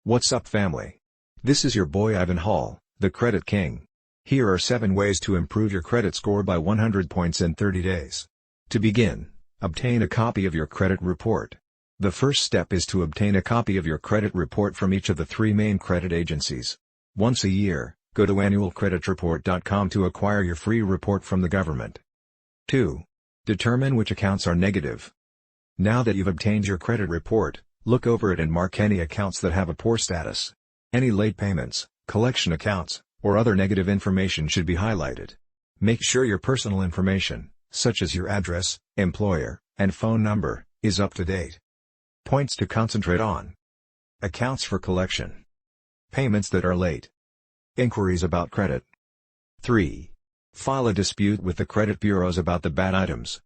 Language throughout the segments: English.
What's up, family? This is your boy Ivan Hall, the Credit King. Here are 7 ways to improve your credit score by 100 points in 30 days. To begin, obtain a copy of your credit report. The first step is to obtain a copy of your credit report from each of the 3 main credit agencies. Once a year, go to annualcreditreport.com to acquire your free report from the government. 2. Determine which accounts are negative. Now that you've obtained your credit report, look over it and mark any accounts that have a poor status. Any late payments, collection accounts, or other negative information should be highlighted. Make sure your personal information, such as your address, employer, and phone number, is up to date. Points to concentrate on: accounts for collection, payments that are late, inquiries about credit. 3. File a dispute with the credit bureaus about the bad items.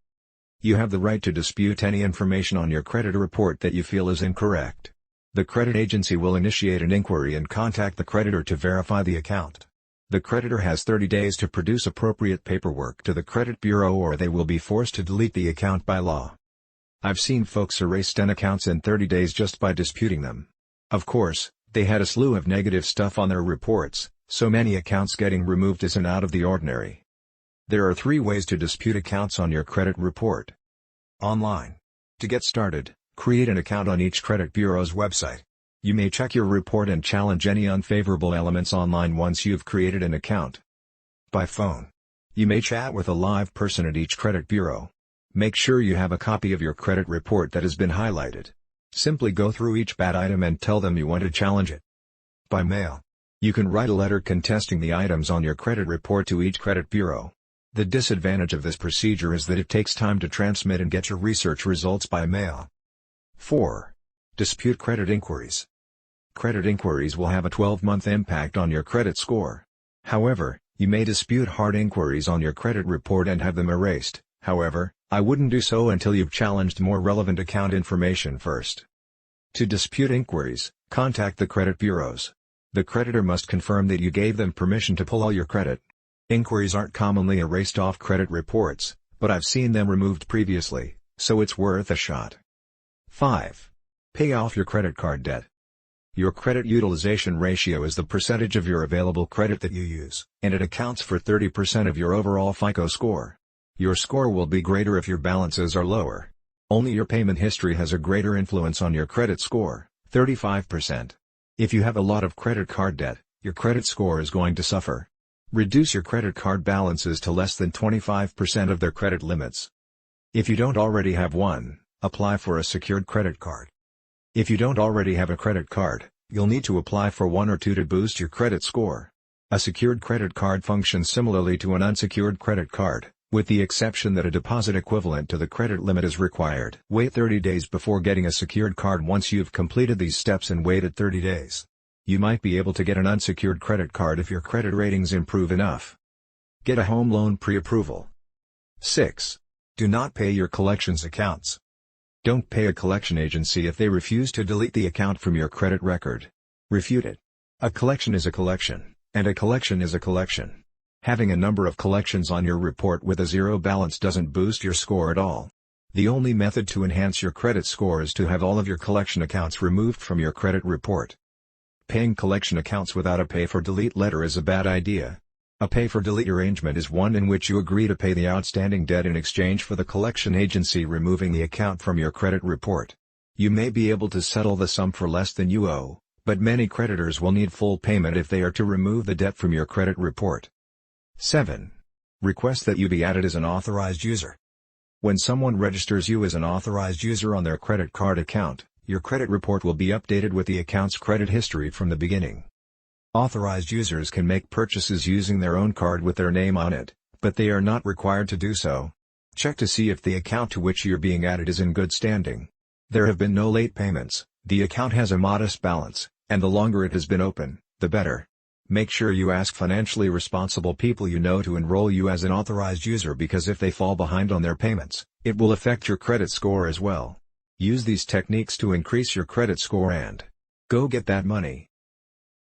You have the right to dispute any information on your credit report that you feel is incorrect. The credit agency will initiate an inquiry and contact the creditor to verify the account. The creditor has 30 days to produce appropriate paperwork to the credit bureau, or they will be forced to delete the account by law. I've seen folks erase 10 accounts in 30 days just by disputing them. Of course, they had a slew of negative stuff on their reports, so many accounts getting removed isn't out of the ordinary. There are 3 ways to dispute accounts on your credit report. Online. To get started, create an account on each credit bureau's website. You may check your report and challenge any unfavorable elements online once you've created an account. By phone. You may chat with a live person at each credit bureau. Make sure you have a copy of your credit report that has been highlighted. Simply go through each bad item and tell them you want to challenge it. By mail. You can write a letter contesting the items on your credit report to each credit bureau. The disadvantage of this procedure is that it takes time to transmit and get your research results by mail. 4. Dispute credit inquiries. Credit inquiries will have a 12-month impact on your credit score. However, you may dispute hard inquiries on your credit report and have them erased. However, I wouldn't do so until you've challenged more relevant account information first. To dispute inquiries, contact the credit bureaus. The creditor must confirm that you gave them permission to pull all your credit. Inquiries aren't commonly erased off credit reports, but I've seen them removed previously, so it's worth a shot. 5. Pay off your credit card debt. Your credit utilization ratio is the percentage of your available credit that you use, and it accounts for 30% of your overall FICO score. Your score will be greater if your balances are lower. Only your payment history has a greater influence on your credit score, 35%. If you have a lot of credit card debt, your credit score is going to suffer. Reduce your credit card balances to less than 25% of their credit limits. If you don't already have one, apply for a secured credit card. If you don't already have a credit card, you'll need to apply for 1 or 2 to boost your credit score. A secured credit card functions similarly to an unsecured credit card, with the exception that a deposit equivalent to the credit limit is required. Wait 30 days before getting a secured card. Once you've completed these steps and waited 30 days. You might be able to get an unsecured credit card if your credit ratings improve enough. Get a home loan pre-approval. 6. Do not pay your collections accounts. Don't pay a collection agency if they refuse to delete the account from your credit record. Refute it. A collection is a collection, and a collection is a collection. Having a number of collections on your report with a 0 balance doesn't boost your score at all. The only method to enhance your credit score is to have all of your collection accounts removed from your credit report. Paying collection accounts without a pay-for-delete letter is a bad idea. A pay-for-delete arrangement is one in which you agree to pay the outstanding debt in exchange for the collection agency removing the account from your credit report. You may be able to settle the sum for less than you owe, but many creditors will need full payment if they are to remove the debt from your credit report. 7. Request that you be added as an authorized user. When someone registers you as an authorized user on their credit card account, your credit report will be updated with the account's credit history from the beginning. Authorized users can make purchases using their own card with their name on it, but they are not required to do so. Check to see if the account to which you're being added is in good standing. There have been no late payments, the account has a modest balance, and the longer it has been open, the better. Make sure you ask financially responsible people you know to enroll you as an authorized user, because if they fall behind on their payments, it will affect your credit score as well. Use these techniques to increase your credit score and go get that money.